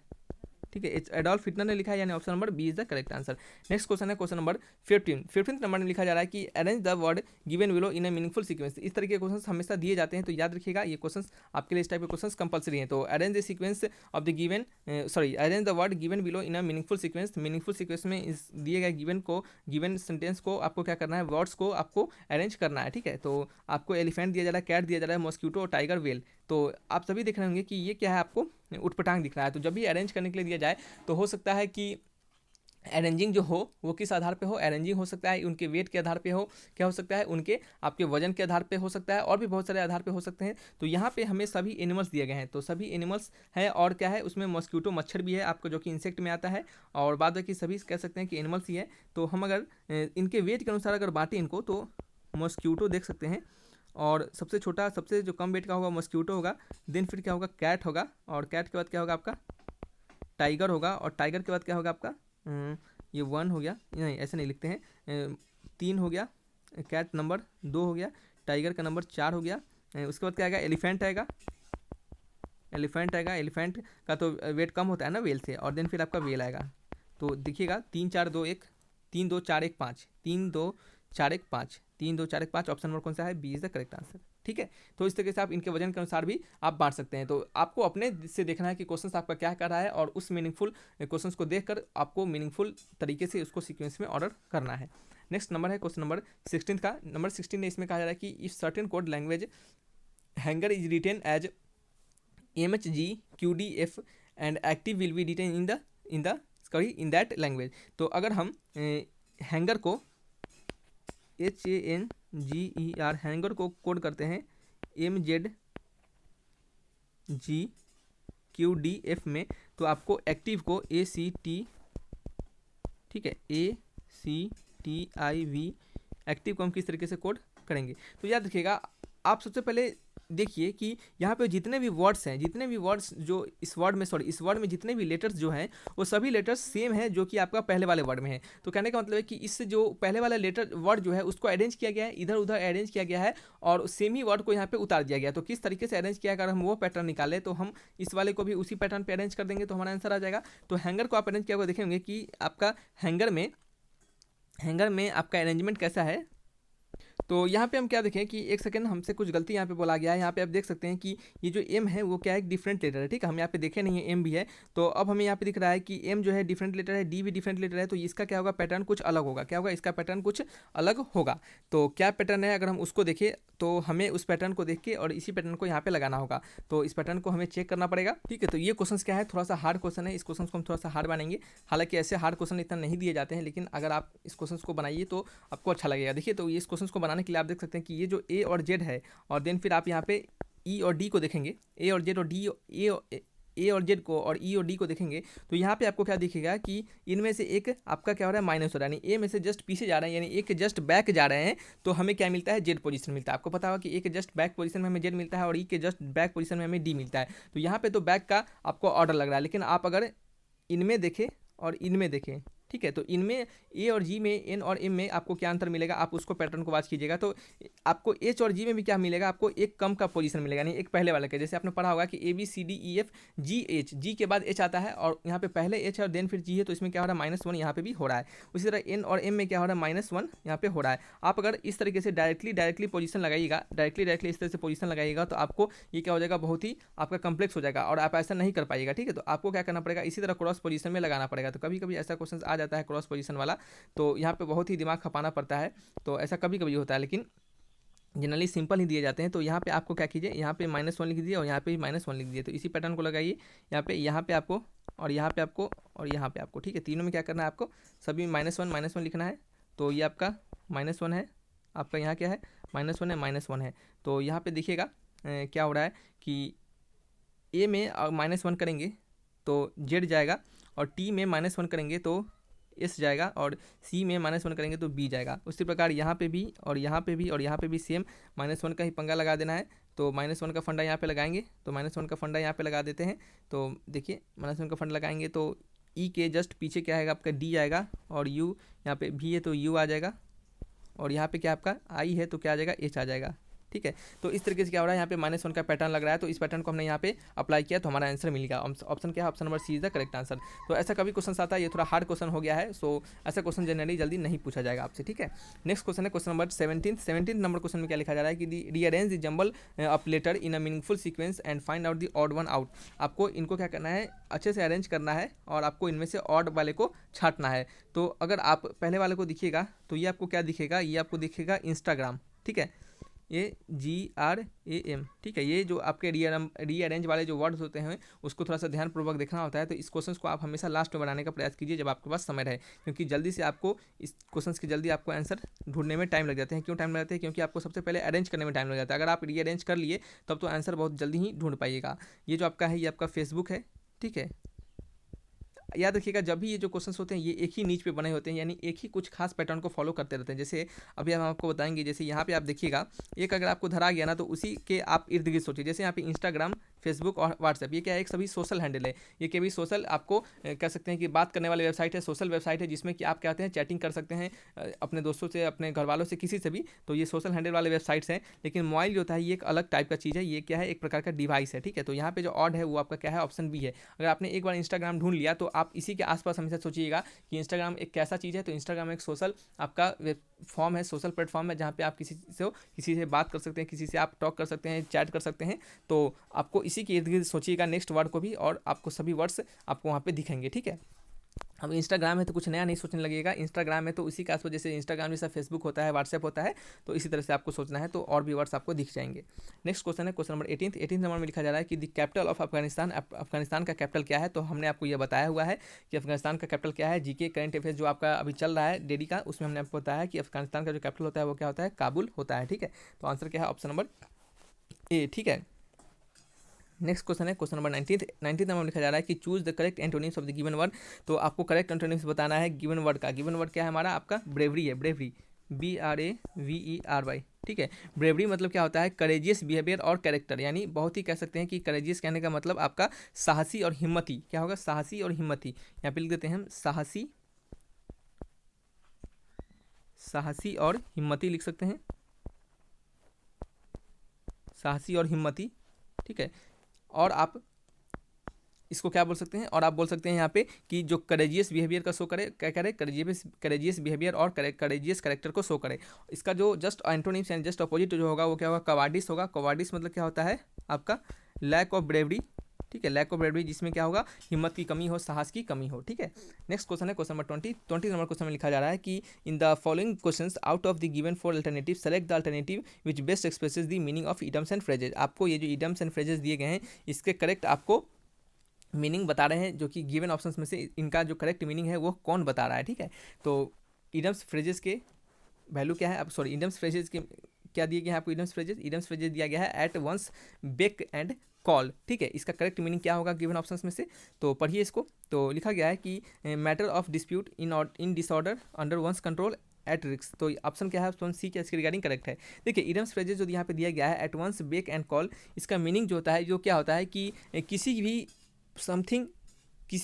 ठीक है, एडोल्फ हिटलर ने लिखा है, यानी option number B is the correct answer. Next question है क्वेश्चन नंबर 15 नंबर में लिखा जा रहा है कि arrange the word given below in a meaningful sequence. इस तरह के क्वेश्चंस हमेशा दिए जाते हैं तो याद रखिएगा ये क्वेश्चंस आपके लिए इस टाइप के क्वेश्चंस कंपलसरी हैं। तो arrange the sequence of the given arrange the word given below in a meaningful sequence. Meaningful sequence में इस दिए गए गिवन सेंटेंस को आपको क्या करना है, वर्ड्स को आपको अरेंज करना है, ठीक है। तो आपको एलिफेंट दिया जा रहा है, कैट दिया जा रहा है, मॉस्क्यूटो, टाइगर, वेल। तो आप सभी देख रहे होंगे कि ये क्या है, आपको उटपटांग दिख रहा है। तो जब भी अरेंज करने के लिए दिया जाए तो हो सकता है कि अरेंजिंग जो हो वो किस आधार पे हो, अरेंजिंग हो सकता है उनके वेट के आधार पे हो, क्या हो सकता है उनके आपके वजन के आधार पे हो सकता है, और भी बहुत सारे आधार पे हो सकते हैं। तो यहाँ पे हमें सभी एनिमल्स दिए गए हैं, तो सभी एनिमल्स है और क्या है उसमें मॉस्क्यूटो मच्छर भी है आपको, जो कि इंसेक्ट में आता है, और बाद बाकी सभी कह सकते हैं कि एनिमल्स ही है। तो हम अगर इनके वेट के अनुसार अगर बांटें इनको तो मॉस्क्यूटो देख सकते हैं, और सबसे छोटा सबसे जो कम वेट का होगा मॉस्क्यूटो होगा, देन फिर क्या होगा, कैट होगा, और कैट के बाद क्या होगा आपका टाइगर होगा, और टाइगर के बाद क्या होगा आपका ये 1 हो गया, नहीं ऐसे नहीं लिखते हैं, 3 हो गया, कैट नंबर 2 हो गया, टाइगर का नंबर 4 हो गया, उसके बाद क्या आएगा, एलिफेंट आएगा, एलिफेंट का तो वेट कम होता है ना वेल से, और देन फिर आपका वेल आएगा। तो देखिएगा 3 4 2 1 3 2 4 1 5 3 2 4 1 5 3 2 4 1 5, ऑप्शन नंबर कौन सा है, B is the correct answer, ठीक है। तो इस तरीके से आप इनके वजन के अनुसार भी आप बांट सकते हैं। तो आपको अपने से देखना है कि क्वेश्चन आपका क्या कर रहा है, और उस मीनिंगफुल क्वेश्चन को देखकर आपको मीनिंगफुल तरीके से उसको सीक्वेंस में ऑर्डर करना है। नेक्स्ट नंबर है क्वेश्चन नंबर 16 का। नंबर 16 ने इसमें कहा जा रहा है कि if certain code language hanger is written as MHGQDF and active will be written in that language. तो अगर हम हैंगर को HANGER हैंगर को कोड करते हैं MZGQDF में, तो आपको एक्टिव को ACT, ठीक है, ACTIV एक्टिव को हम किस तरीके से कोड करेंगे। तो याद रखिएगा, आप सबसे पहले देखिए कि यहाँ पे जितने भी वर्ड्स जो इस वर्ड में जितने भी लेटर्स जो हैं वो सभी लेटर्स सेम है जो कि आपका पहले वाले वर्ड में है। तो कहने का मतलब है कि इससे जो पहले वाला लेटर वर्ड जो है उसको अरेंज किया गया है, इधर उधर अरेंज किया गया है, और सेम ही वर्ड को यहाँ पे उतार दिया गया। तो किस तरीके से अरेंज किया, अगर हम वो पैटर्न निकालें तो हम इस वाले को भी उसी पैटर्न पर अरेंज कर देंगे तो हमारा आंसर आ जाएगा। तो हैंगर को आप अरेंज किया हुआ देखेंगे कि आपका हैंगर में आपका अरेंजमेंट कैसा है। तो यहाँ पे हम क्या देखें कि एक सेकंड, हमसे कुछ गलती यहाँ पे बोला गया है। यहाँ पे आप देख सकते हैं कि ये जो एम है वो क्या है, एक डिफरेंट लेटर है, ठीक है। हम यहाँ पे देखे नहीं है एम भी है, तो अब हमें यहाँ पे दिख रहा है कि एम जो है डिफरेंट लेटर है, डी भी डिफरेंट लेटर है, तो इसका क्या होगा, पैटर्न कुछ अलग होगा। क्या होगा, इसका पैटर्न कुछ अलग होगा। तो क्या पैटर्न है, अगर हम उसको देखें तो हमें उस पैटर्न को देख के और इसी पैटर्न को यहाँ पे लगाना होगा। तो इस पैटर्न को हमें चेक करना पड़ेगा, ठीक है। तो ये क्वेश्चन क्या है, थोड़ा सा हार्ड क्वेश्चन है, इस क्वेश्चन को हम थोड़ा सा हार्ड बनाएंगे। हालांकि ऐसे हार्ड क्वेश्चन इतना नहीं दिए जाते हैं, लेकिन अगर आप इस क्वेश्चन को बनाइए तो आपको अच्छा लगेगा। देखिए, तो इस क्वेश्चन को बनाने के लिए आप देख सकते हैं कि ये जो ए और जेड है, और देन फिर आप यहाँ पे ई और डी को देखेंगे, ए और जेड और डी, ए और जेड को और ई और डी को देखेंगे, तो यहाँ पे आपको क्या दिखेगा कि इनमें से एक आपका क्या हो रहा है, माइनस हो रहा है, यानी ए में से जस्ट पीछे जा रहे हैं, यानी एक जस्ट बैक जा रहे हैं, तो हमें क्या मिलता है, जेड पोजीशन मिलता है। आपको पता होगा कि एक जस्ट बैक पोजीशन में हमें जेड मिलता है और ई के जस्ट बैक पोजीशन में हमें डी मिलता है। तो यहाँ पे तो बैक का आपको ऑर्डर लग रहा है, लेकिन आप अगर इनमें देखें और इनमें देखें, ठीक है, तो इनमें ए और जी में, एन और एम में आपको क्या अंतर मिलेगा, आप उसको पैटर्न को वाच कीजिएगा। तो आपको एच और जी में भी क्या मिलेगा, आपको एक कम का पोजीशन मिलेगा, यानी एक पहले वाले का। जैसे आपने पढ़ा होगा कि A B C D E F G H, G के बाद एच आता है और यहाँ पे पहले एच है और देन फिर जी है, तो इसमें क्या हो रहा है, -1 यहाँ पे भी हो रहा है। उसी तरह एन और एम में क्या हो रहा है, -1 यहाँ पे हो रहा है। आप अगर इस तरीके से डायरेक्टली पोजीशन लगाइएगा, डायरेक्टली इस तरह से पोजीशन लगाइएगा, तो आपको ये क्या हो जाएगा, बहुत ही आपका कम्प्लेक्स हो जाएगा और आप ऐसा नहीं कर पाइएगा, ठीक है। तो आपको क्या करना पड़ेगा, इसी तरह क्रॉस पोजीशन में लगाना पड़ेगा। तो कभी कभी ऐसा क्वेश्चन आ जाता है क्रॉस पोजीशन वाला, तो यहाँ पे बहुत ही दिमाग खपाना पड़ता है, तो ऐसा कभी कभी होता है, लेकिन जनरली सिंपल ही दिए जाते हैं। तो यहाँ पे आपको क्या कीजिए, यहाँ पे -1 लिख दीजिए और यहाँ पे भी -1 लिख दीजिए। तो इसी पैटर्न को लगाइए यहाँ पे आपको और यहाँ पे आपको और यहाँ पे आपको, ठीक है। तीनों में क्या करना है, आपको सभी -1 लिखना है। तो ये आपका -1 है, आपका यहाँ क्या है, -1 है, -1 है। तो यहाँ पे देखिएगा क्या हो रहा है कि ए में -1 करेंगे तो जेड जाएगा, और टी में -1 करेंगे तो एस जाएगा, और सी में -1 करेंगे तो बी जाएगा। उसी प्रकार यहाँ पे भी और यहाँ पे भी और यहाँ पे भी सेम -1 का ही पंगा लगा देना है। तो -1 का फंडा यहाँ पे लगाएंगे, तो -1 का फंडा यहाँ पे लगा देते हैं। तो देखिए -1 का फंडा लगाएंगे तो ई के जस्ट पीछे क्या आएगा आपका डी आएगा, और यू यहाँ पे भी है तो यू आ जाएगा, और यहाँ पे क्या आपका आई है तो क्या आ जाएगा एच आ जाएगा। ठीक है, तो इस तरीके से क्या हो रहा है, यहाँ पे -1 का पैटर्न लग रहा है, तो इस पैटर्न को हमने यहाँ पे अप्लाई किया तो हमारा आंसर मिल गया। ऑप्शन क्या है, option number C is the correct answer. तो ऐसा कभी क्वेश्चन आता है, ये थोड़ा हार्ड क्वेश्चन हो गया है, सो ऐसा क्वेश्चन जनरली जल्दी नहीं पूछा जाएगा आपसे। ठीक है, नेक्स्ट क्वेश्चन है क्वेश्चन नंबर 17 नंबर क्वेश्चन में क्या लिखा जा रहा है कि rearrange the jumble of letter in a meaningful sequence and find out the odd one out. आपको इनको क्या करना है, अच्छे से अरेंज करना है, और आपको इनमें से ऑड वाले को छांटना है। तो अगर आप पहले वाले को दिखिएगा तो ये आपको क्या दिखेगा, ये आपको दिखेगा इंस्टाग्राम। ठीक है, ये GRAM। ठीक है, ये जो आपके रीअरेंज वाले जो वर्ड्स होते हैं उसको थोड़ा सा ध्यानपूर्वक देखना होता है। तो इस क्वेश्चन को आप हमेशा लास्ट में बनाने का प्रयास कीजिए जब आपके पास समय रहे, क्योंकि जल्दी से आपको इस क्वेश्चन के जल्दी आपको आंसर ढूंढने में टाइम लग जाते हैं। क्यों टाइम लग जाते हैं, क्योंकि आपको सबसे पहले अरेंज करने में टाइम लग जाता है। अगर आप रीअरेंज कर लिए तब तो आंसर बहुत जल्दी ही ढूंढ पाइएगा। ये जो आपका है ये आपका फेसबुक है। ठीक है, याद रखिएगा जब भी ये जो क्वेश्चंस होते हैं ये एक ही नीच पे बने होते हैं, यानी एक ही कुछ खास पैटर्न को फॉलो करते रहते हैं। जैसे अभी हम आपको बताएंगे, जैसे यहाँ पे आप देखिएगा एक अगर आपको धरा गया ना तो उसी के आप इर्द गिर्द सोचिए। जैसे यहाँ पे इंस्टाग्राम, फेसबुक और व्हाट्सएप, ये क्या है, एक सभी सोशल हैंडल है। ये क्या भी सोशल आपको कह सकते हैं कि बात करने वाली वेबसाइट है, सोशल वेबसाइट है, जिसमें कि आप क्या होते हैं चैटिंग कर सकते हैं अपने दोस्तों से, अपने घर वालों से, किसी से भी। तो ये सोशल हैंडल वाले वेबसाइट्स हैं। लेकिन मोबाइल जो होता है ये एक अलग टाइप का चीज़ है, ये क्या है, एक प्रकार का डिवाइस है। ठीक है, तो यहाँ पे जो ऑड है वो आपका क्या है, ऑप्शन बी है। अगर आपने एक बार इंस्टाग्राम ढूंढ लिया तो आप इसी के आसपास हमेशा सोचिएगा कि इंस्टाग्राम एक कैसा चीज़ है। तो इंस्टाग्राम एक सोशल आपका फॉर्म है, सोशल प्लेटफॉर्म है, जहाँ पे आप किसी से बात कर सकते हैं, किसी से आप टॉक कर सकते हैं, चैट कर सकते हैं। तो आपको इसी के इर्द गिर्द सोचिएगा नेक्स्ट वर्ड को भी, और आपको सभी वर्ड्स आपको वहाँ पे दिखेंगे। ठीक है, अब इंस्टाग्राम है तो कुछ नया नहीं सोचने लगेगा। इंस्टाग्राम है तो उसी के आसपास, जैसे इंस्टाग्राम जैसा फेसबुक होता है, व्हाट्सएप होता है, तो इसी तरह से आपको सोचना है, तो और भी वर्ड्स आपको दिख जाएंगे। नेक्स्ट क्वेश्चन है क्वेश्चन नंबर 18 नंबर में लिखा जा रहा है कि the capital of Afghanistan, Afghanistan का कैपिटल क्या है। तो हमने आपको यह बताया हुआ है कि अफगानिस्तान का कैपिटल क्या है। जीके करंट अफेयर्स जो आपका अभी चल रहा है डेली का, उसमें हमने आपको बताया कि अफगानिस्तान का जो कैपिटल होता है वो क्या होता है, काबुल होता है। ठीक है, तो आंसर क्या है, ऑप्शन नंबर ए। ठीक है, नेक्स्ट क्वेश्चन है क्वेश्चन नंबर 19 नंबर में लिखा जा रहा है कि choose the correct antonyms of the given word. तो आपको करेक्ट एंटोनिम्स बताना है गिवन वर्ड का। गिवन वर्ड क्या है हमारा, आपका ब्रेवरी है, ब्रेवरी, BRAVERY। ठीक है, ब्रेवरी मतलब क्या होता है, करेजियस बिहेवियर और कैरेक्टर, यानी बहुत ही कह सकते हैं कि करेजियस कहने का मतलब आपका साहसी और हिम्मती। क्या होगा, साहसी और हिम्मती। यहाँ पे लिख देते हैं हम साहसी, साहसी और हिम्मती लिख सकते हैं, साहसी और हिम्मती। ठीक है, और आप इसको क्या बोल सकते हैं, और आप बोल सकते हैं यहाँ पे कि जो करेजियस बिहेवियर का शो करे, क्या करे, करेजियस बिहेवियर और करेजियस कैरेक्टर को शो करे। इसका जो just antonyms and just opposite जो होगा वो क्या होगा, कवार्डिस होगा। कवार्डिस मतलब क्या होता है आपका लैक ऑफ ब्रेवरी। ठीक है, लैक ऑफ ब्रेवरी, जिसमें क्या होगा, हिम्मत की कमी हो, साहस की कमी हो। ठीक है, नेक्स्ट क्वेश्चन है क्वेश्चन नंबर 20 नंबर क्वेश्चन में लिखा जा रहा है कि in the following questions out of the given 4 alternative select the alternative which best expresses the meaning of idioms and phrases. आपको ये जो इडम्स एंड फ्रेजेस दिए गए हैं इसके करेक्ट आपको मीनिंग बता रहे हैं, जो कि गिवन ऑप्शंस में से इनका जो करेक्ट मीनिंग है वो कौन बता रहा है। ठीक है, तो इडम्स फ्रेजेस के वैल्यू क्या है, अब सॉरी इडम्स फ्रेजेस के क्या दिए गए हैं आपको, इडम्स फ्रेजेस दिया गया है at once, beck and call. ठीक है, इसका करेक्ट मीनिंग क्या होगा गिवन ऑप्शंस में से, तो पढ़िए इसको। तो लिखा गया है कि matter of dispute in disorder under once control at risk. तो ऑप्शन क्या है, ऑप्शन सी क्या इसके रिगार्डिंग करेक्ट है। देखिए इडम्स फ्रेजेस जो यहाँ पे दिया गया है at once, beck and call, इसका मीनिंग जो होता है, जो क्या होता है कि किसी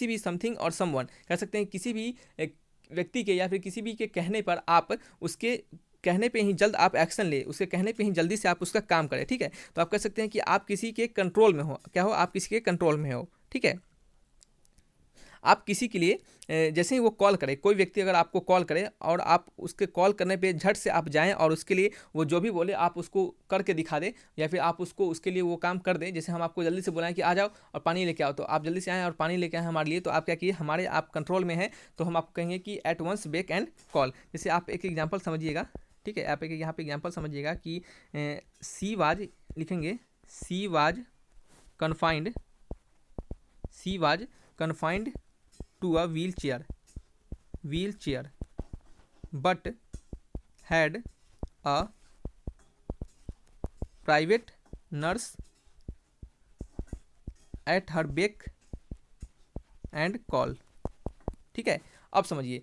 भी समथिंग और समवन, कह सकते हैं किसी भी व्यक्ति के या फिर किसी भी के कहने पर आप उसके कहने पे ही जल्द आप एक्शन ले, उसके कहने पे ही जल्दी से आप उसका काम करें। ठीक है, तो आप कह सकते हैं कि आप किसी के कंट्रोल में हो, क्या हो, आप किसी के कंट्रोल में हो। ठीक है, आप किसी के लिए जैसे ही वो कॉल करे, कोई व्यक्ति अगर आपको कॉल करे और आप उसके कॉल करने पे झट से आप जाएं और उसके लिए वो जो भी बोले आप उसको करके दिखा दें, या फिर आप उसको उसके लिए वो काम कर दें। जैसे हम आपको जल्दी से बुलाएं कि आ जाओ और पानी लेके आओ, तो आप जल्दी से आएँ और पानी लेके आए हमारे लिए, तो आप क्या किए, हमारे आप कंट्रोल में हैं, तो हम आपको कहेंगे कि at once, beck and call. जैसे आप एक एग्जाम्पल समझिएगा। ठीक है, आप एक यहाँ पे एग्जाम्पल समझिएगा कि सी वाज लिखेंगे, she was confined to a wheelchair but had a private nurse at her beck and call. ठीक है, अब समझिए,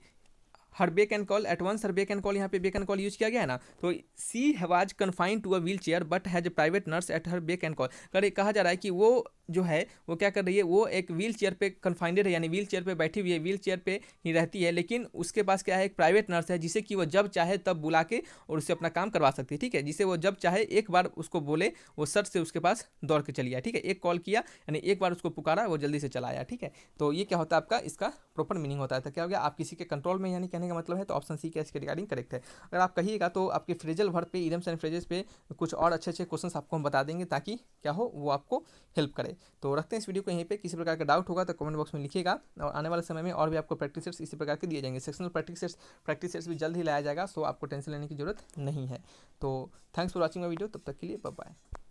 her beck and call at once, her beck and call, यहाँ पे बेक एंड कॉल यूज किया गया है ना, तो she was confined to a wheelchair but has a private nurse at her beck and call. कहा जा रहा है कि वो जो है वो क्या कर रही है, वो एक व्हील चेयर पे कन्फाइंडेड है, यानी व्हील चेयर पे बैठी हुई है, व्हील चेयर पे ही रहती है, लेकिन उसके पास क्या है, एक प्राइवेट नर्स है जिसे कि वो जब चाहे तब बुला के और उससे अपना काम करवा सकती है। ठीक है, जिसे वो जब चाहे एक बार उसको बोले वो सट से उसके पास दौड़ के चली आए। ठीक है, एक कॉल किया यानी एक बार उसको पुकारा, वो जल्दी से चला आया। ठीक है, तो ये क्या होता है आपका, इसका प्रॉपर मीनिंग होता है। तो क्या हो गया, आप किसी के कंट्रोल में, यानी कहने का मतलब है, तो ऑप्शन सी का इसके रिगार्डिंग करेक्ट है। अगर आप कहिएगा तो आपके फ्रेजल वर्ब पे, इडियम्स एंड फ्रेजेस पे कुछ और अच्छे अच्छे क्वेश्चंस आपको हम बता देंगे, ताकि क्या हो, वो आपको हेल्प करे। तो रखते हैं इस वीडियो को यहीं पे। किसी प्रकार का डाउट होगा तो कमेंट बॉक्स में लिखिएगा, और आने वाले समय में और भी आपको प्रैक्टिस सेट्स इसी प्रकार के दिए जाएंगे। सेक्शनल प्रैक्टिस सेट्स भी जल्द ही लाया जाएगा, सो आपको टेंशन लेने की जरूरत नहीं है। तो thanks for watching my video, तब तक के लिए बाय बाय।